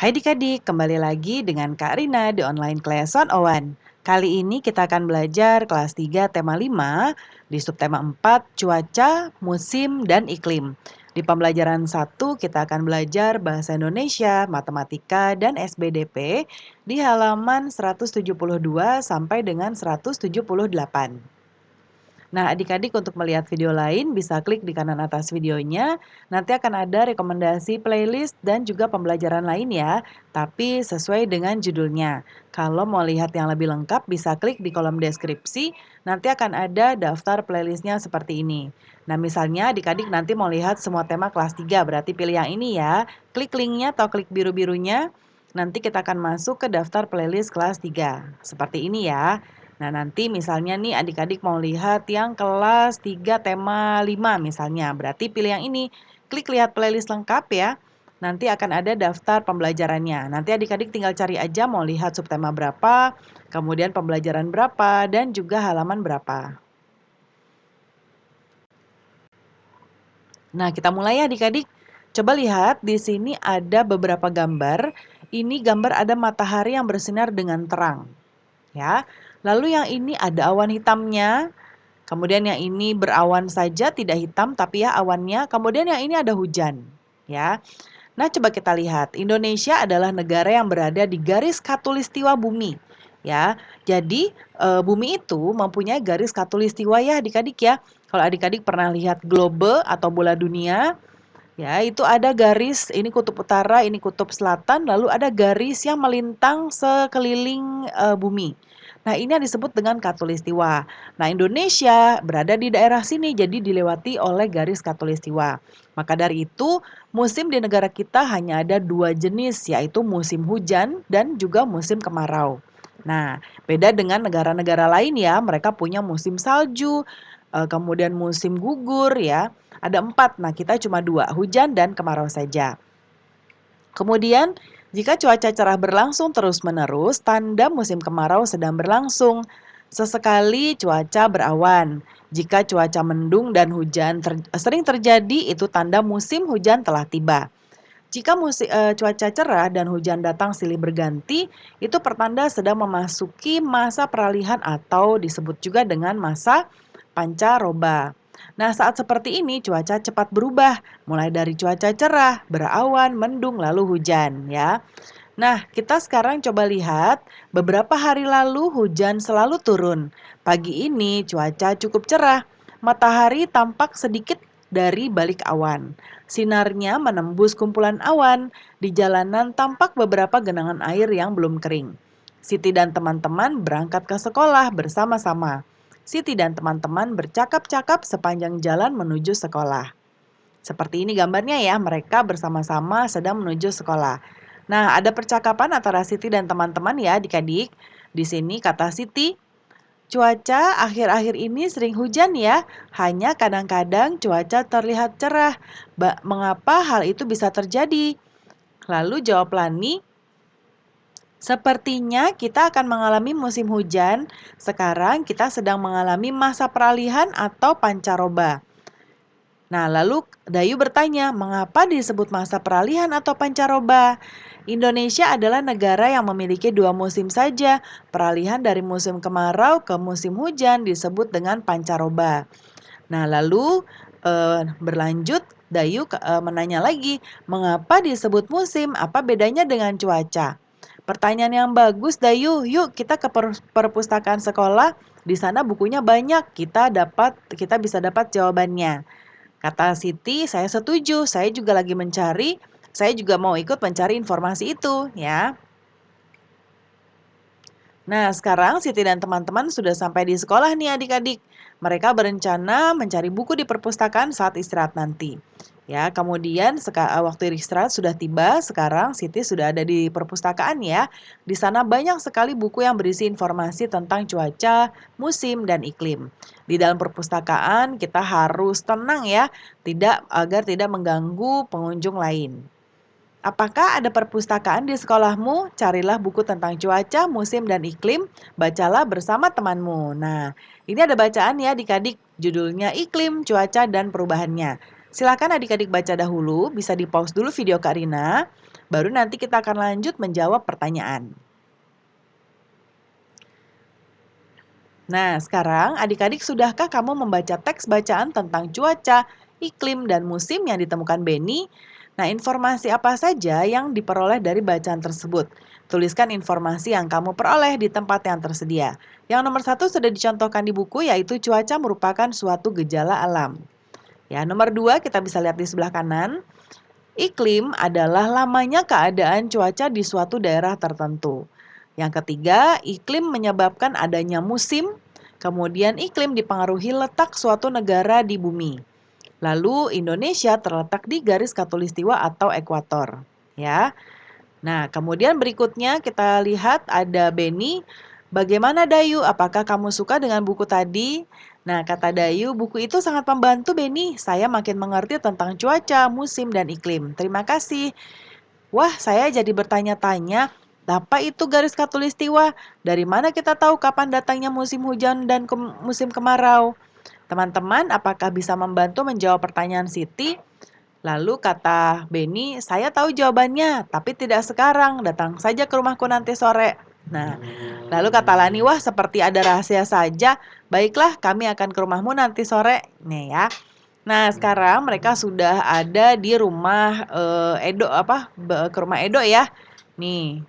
Hai adik-adik, kembali lagi dengan Kak Rina di online class 101. Kali ini kita akan belajar kelas 3 tema 5 di subtema 4 cuaca, musim, dan iklim. Di pembelajaran 1 kita akan belajar bahasa Indonesia, matematika, dan SBDP di halaman 172 sampai dengan 178. Nah, adik-adik untuk melihat video lain bisa klik di kanan atas videonya. Nanti akan ada rekomendasi playlist dan juga pembelajaran lain ya, tapi sesuai dengan judulnya. Kalau mau lihat yang lebih lengkap bisa klik di kolom deskripsi, nanti akan ada daftar playlistnya seperti ini. Nah, misalnya adik-adik nanti mau lihat semua tema kelas 3, berarti pilih yang ini ya. Klik linknya atau klik biru-birunya, nanti kita akan masuk ke daftar playlist kelas 3. Seperti ini ya. Nah, nanti misalnya nih adik-adik mau lihat yang kelas 3 tema 5 misalnya. Berarti pilih yang ini. Klik lihat playlist lengkap ya. Nanti akan ada daftar pembelajarannya. Nanti adik-adik tinggal cari aja mau lihat subtema berapa, kemudian pembelajaran berapa, dan juga halaman berapa. Nah, kita mulai ya adik-adik. Coba lihat di sini ada beberapa gambar. Ini gambar ada matahari yang bersinar dengan terang. Ya. Lalu yang ini ada awan hitamnya. Kemudian yang ini berawan saja, tidak hitam tapi ya awannya. Kemudian yang ini ada hujan, ya. Nah, coba kita lihat. Indonesia adalah negara yang berada di garis khatulistiwa bumi, ya. Jadi, bumi itu mempunyai garis khatulistiwa ya adik-adik ya. Kalau adik-adik pernah lihat globe atau bola dunia, ya, itu ada garis, ini kutub utara, ini kutub selatan, lalu ada garis yang melintang sekeliling bumi. Nah, ini yang disebut dengan khatulistiwa. Nah, Indonesia berada di daerah sini, jadi dilewati oleh garis khatulistiwa. Maka dari itu, musim di negara kita hanya ada dua jenis, yaitu musim hujan dan juga musim kemarau. Nah, beda dengan negara-negara lain ya, mereka punya musim salju, kemudian musim gugur ya. Ada 4, nah kita cuma 2, hujan dan kemarau saja. Kemudian, jika cuaca cerah berlangsung terus-menerus, tanda musim kemarau sedang berlangsung. Sesekali cuaca berawan. Jika cuaca mendung dan hujan sering terjadi, itu tanda musim hujan telah tiba. Jika cuaca cerah dan hujan datang silih berganti, itu pertanda sedang memasuki masa peralihan atau disebut juga dengan masa pancaroba. Nah, saat seperti ini cuaca cepat berubah, mulai dari cuaca cerah, berawan, mendung, lalu hujan ya. Nah, kita sekarang coba lihat beberapa hari lalu hujan selalu turun. Pagi ini cuaca cukup cerah. Matahari tampak sedikit dari balik awan. Sinarnya menembus kumpulan awan. Di jalanan tampak beberapa genangan air yang belum kering. Siti dan teman-teman berangkat ke sekolah bersama-sama. Siti dan teman-teman bercakap-cakap sepanjang jalan menuju sekolah. Seperti ini gambarnya ya, mereka bersama-sama sedang menuju sekolah. Nah, ada percakapan antara Siti dan teman-teman ya adik-adik. Di sini kata Siti, cuaca akhir-akhir ini sering hujan ya, hanya kadang-kadang cuaca terlihat cerah. Mengapa hal itu bisa terjadi? Lalu jawab Lani, sepertinya kita akan mengalami musim hujan. Sekarang kita sedang mengalami masa peralihan atau pancaroba. Nah, lalu Dayu bertanya, mengapa disebut masa peralihan atau pancaroba? Indonesia adalah negara yang memiliki 2 musim saja. Peralihan dari musim kemarau ke musim hujan disebut dengan pancaroba. Nah, lalu berlanjut Dayu menanya lagi, mengapa disebut musim? Apa bedanya dengan cuaca? Pertanyaan yang bagus Dayu, yuk kita ke perpustakaan sekolah. Di sana bukunya banyak, kita bisa dapat jawabannya. Kata Siti, saya setuju, saya juga lagi mencari, saya juga mau ikut mencari informasi itu ya. Nah, sekarang Siti dan teman-teman sudah sampai di sekolah nih adik-adik. Mereka berencana mencari buku di perpustakaan saat istirahat nanti. Ya, kemudian waktu istirahat sudah tiba, sekarang Siti sudah ada di perpustakaan ya. Di sana banyak sekali buku yang berisi informasi tentang cuaca, musim, dan iklim. Di dalam perpustakaan kita harus tenang ya, agar tidak mengganggu pengunjung lain. Apakah ada perpustakaan di sekolahmu? Carilah buku tentang cuaca, musim, dan iklim. Bacalah bersama temanmu. Nah, ini ada bacaan ya adik-adik. Judulnya Iklim, Cuaca, dan Perubahannya. Silakan adik-adik baca dahulu. Bisa di-pause dulu video Kak Rina. baru nanti kita akan lanjut menjawab pertanyaan. Nah, sekarang adik-adik sudahkah kamu membaca teks bacaan tentang cuaca, iklim, dan musim yang ditemukan Benny? Nah, informasi apa saja yang diperoleh dari bacaan tersebut? Tuliskan informasi yang kamu peroleh di tempat yang tersedia. Yang nomor 1 sudah dicontohkan di buku, yaitu cuaca merupakan suatu gejala alam. Ya, nomor 2 kita bisa lihat di sebelah kanan. Iklim adalah lamanya keadaan cuaca di suatu daerah tertentu. Yang ketiga, iklim menyebabkan adanya musim. Kemudian iklim dipengaruhi letak suatu negara di bumi. Lalu Indonesia terletak di garis khatulistiwa atau ekuator, ya. Nah, kemudian berikutnya kita lihat ada Benny. Bagaimana Dayu? Apakah kamu suka dengan buku tadi? Nah, kata Dayu, buku itu sangat membantu Benny. Saya makin mengerti tentang cuaca, musim, dan iklim. Terima kasih. Wah, saya jadi bertanya-tanya, apa itu garis khatulistiwa? Dari mana kita tahu kapan datangnya musim hujan dan musim kemarau? Teman-teman, apakah bisa membantu menjawab pertanyaan Siti? Lalu kata Benny, saya tahu jawabannya, tapi tidak sekarang. Datang saja ke rumahku nanti sore. Nah, lalu kata Lani, wah seperti ada rahasia saja. Baiklah, kami akan ke rumahmu nanti sore. Nih ya. Nah, sekarang mereka sudah ada di rumah Edo ke rumah Edo ya. Nih.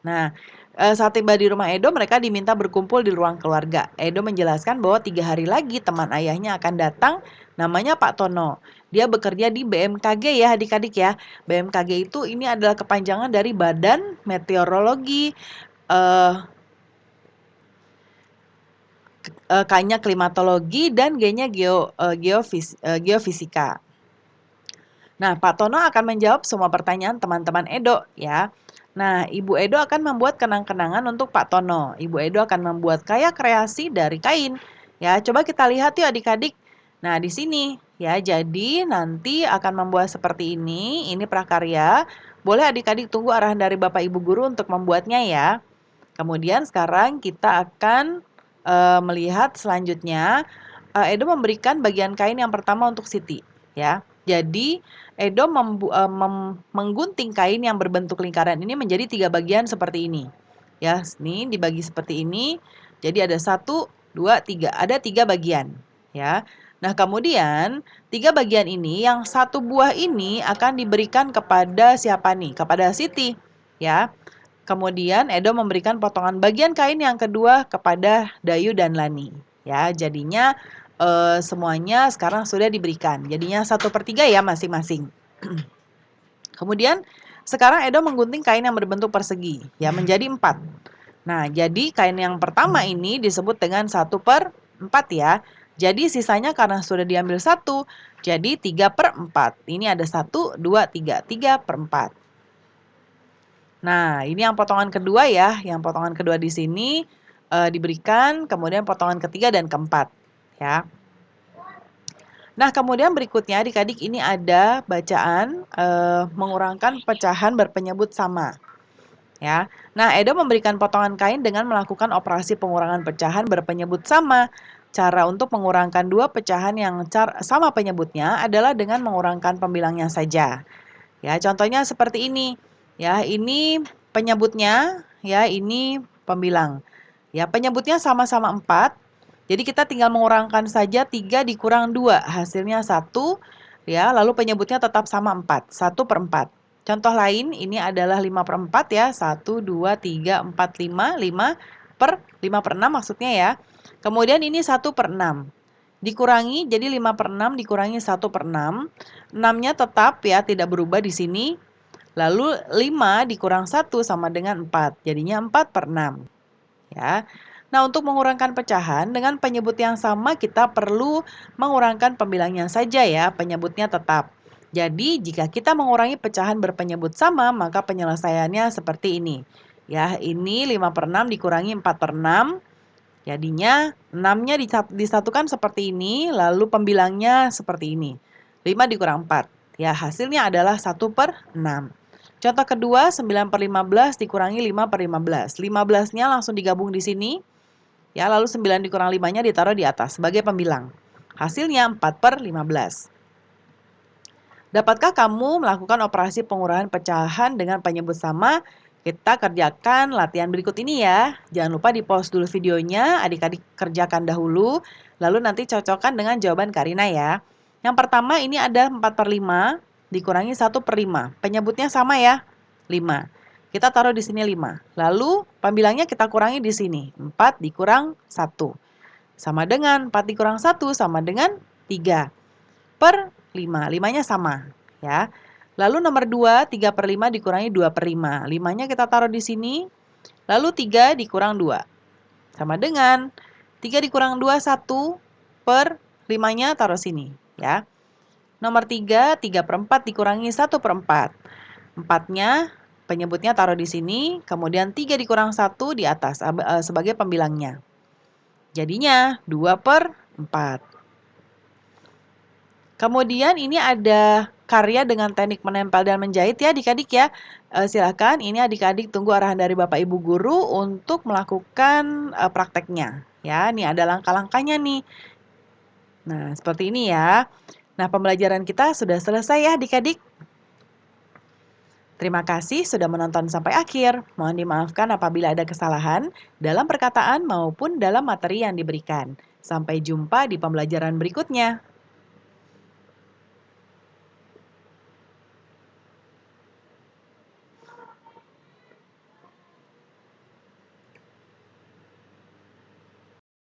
Nah, saat tiba di rumah Edo, mereka diminta berkumpul di ruang keluarga. Edo menjelaskan bahwa 3 hari lagi teman ayahnya akan datang, namanya Pak Tono. Dia bekerja di BMKG ya adik-adik ya. BMKG itu ini adalah kepanjangan dari Badan Meteorologi, K-nya klimatologi, dan G-nya geofisika. Nah, Pak Tono akan menjawab semua pertanyaan teman-teman Edo ya. Nah, Ibu Edo akan membuat kenang-kenangan untuk Pak Tono. Ibu Edo akan membuat kayak kreasi dari kain. Ya, coba kita lihat yuk adik-adik. Nah, di sini ya, jadi nanti akan membuat seperti ini. Ini prakarya. Boleh adik-adik tunggu arahan dari Bapak Ibu guru untuk membuatnya ya. Kemudian sekarang kita akan melihat selanjutnya. Edo memberikan bagian kain yang pertama untuk Siti ya. Jadi Edo menggunting kain yang berbentuk lingkaran ini menjadi 3 bagian seperti ini. Ya, ini dibagi seperti ini. Jadi ada 1, 2, 3. Ada 3 bagian. Ya. Nah, kemudian 3 bagian ini, yang 1 buah ini akan diberikan kepada siapa nih? Kepada Siti. Ya. Kemudian Edo memberikan potongan bagian kain yang kedua kepada Dayu dan Lani. Ya, jadinya semuanya sekarang sudah diberikan. Jadinya 1/3 ya masing-masing. Kemudian sekarang Edo menggunting kain yang berbentuk persegi ya menjadi 4. Nah, jadi kain yang pertama ini disebut dengan 1/4 ya. Jadi sisanya karena sudah diambil 1, jadi 3/4. Ini ada 1, 2, 3. 3/4. Nah, ini yang potongan kedua ya. Yang potongan kedua di sini diberikan, kemudian potongan ketiga dan keempat ya. Nah, kemudian berikutnya adik-adik ini ada bacaan mengurangkan pecahan berpenyebut sama. Ya. Nah, Edo memberikan potongan kain dengan melakukan operasi pengurangan pecahan berpenyebut sama. Cara untuk mengurangkan 2 pecahan yang sama penyebutnya adalah dengan mengurangkan pembilangnya saja. Ya, contohnya seperti ini. Ya, ini penyebutnya, ya, ini pembilang. Ya, penyebutnya sama-sama 4. Jadi kita tinggal mengurangkan saja 3 dikurang 2, hasilnya 1. Ya, lalu penyebutnya tetap sama 4, 1/4. Contoh lain, ini adalah 5/4 ya, 1, 2, 3, 4, 5, 5/6 maksudnya ya. Kemudian ini 1/6. Dikurangi, jadi 5/6 dikurangi 1/6. 6-nya tetap ya, tidak berubah di sini. Lalu 5 dikurang 1 sama dengan 4, jadinya 4/6. Ya. Nah, untuk mengurangkan pecahan dengan penyebut yang sama kita perlu mengurangkan pembilangnya saja ya, penyebutnya tetap. Jadi, jika kita mengurangi pecahan berpenyebut sama, maka penyelesaiannya seperti ini. Ya, ini 5/6 dikurangi 4/6. Jadinya 6-nya disatukan seperti ini, lalu pembilangnya seperti ini. 5 dikurang 4. Ya, hasilnya adalah 1/6. Contoh kedua, 9/15 dikurangi 5/15. 15-nya langsung digabung di sini. Ya, lalu 9 dikurang 5-nya ditaruh di atas sebagai pembilang. Hasilnya 4/15. Dapatkah kamu melakukan operasi pengurahan pecahan dengan penyebut sama? Kita kerjakan latihan berikut ini ya. Jangan lupa di-pause dulu videonya, adik-adik kerjakan dahulu, lalu nanti cocokkan dengan jawaban Karina ya. Yang pertama ini ada 4/5 dikurangi 1/5. Penyebutnya sama ya, 5. Kita taruh di sini 5. Lalu pembilangnya kita kurangi di sini. 4 dikurang 1. Sama dengan 4 dikurang 1 sama dengan 3 per 5. 5-nya sama ya. Lalu nomor 2, 3/5 dikurangi 2/5. 5-nya kita taruh di sini. Lalu 3 dikurang 2. Sama dengan 3 dikurang 2, 1 per 5-nya taruh sini ya. Nomor 3, 3/4 dikurangi 1/4. 4-nya penyebutnya taruh di sini, kemudian 3 dikurang 1 di atas sebagai pembilangnya. Jadinya 2/4. Kemudian ini ada karya dengan teknik menempel dan menjahit ya adik-adik ya. Silakan ini adik-adik tunggu arahan dari Bapak Ibu Guru untuk melakukan prakteknya. Ya, ini ada langkah-langkahnya nih. Nah, seperti ini ya. Nah, pembelajaran kita sudah selesai ya adik-adik. Terima kasih sudah menonton sampai akhir. Mohon dimaafkan apabila ada kesalahan dalam perkataan maupun dalam materi yang diberikan. Sampai jumpa di pembelajaran berikutnya.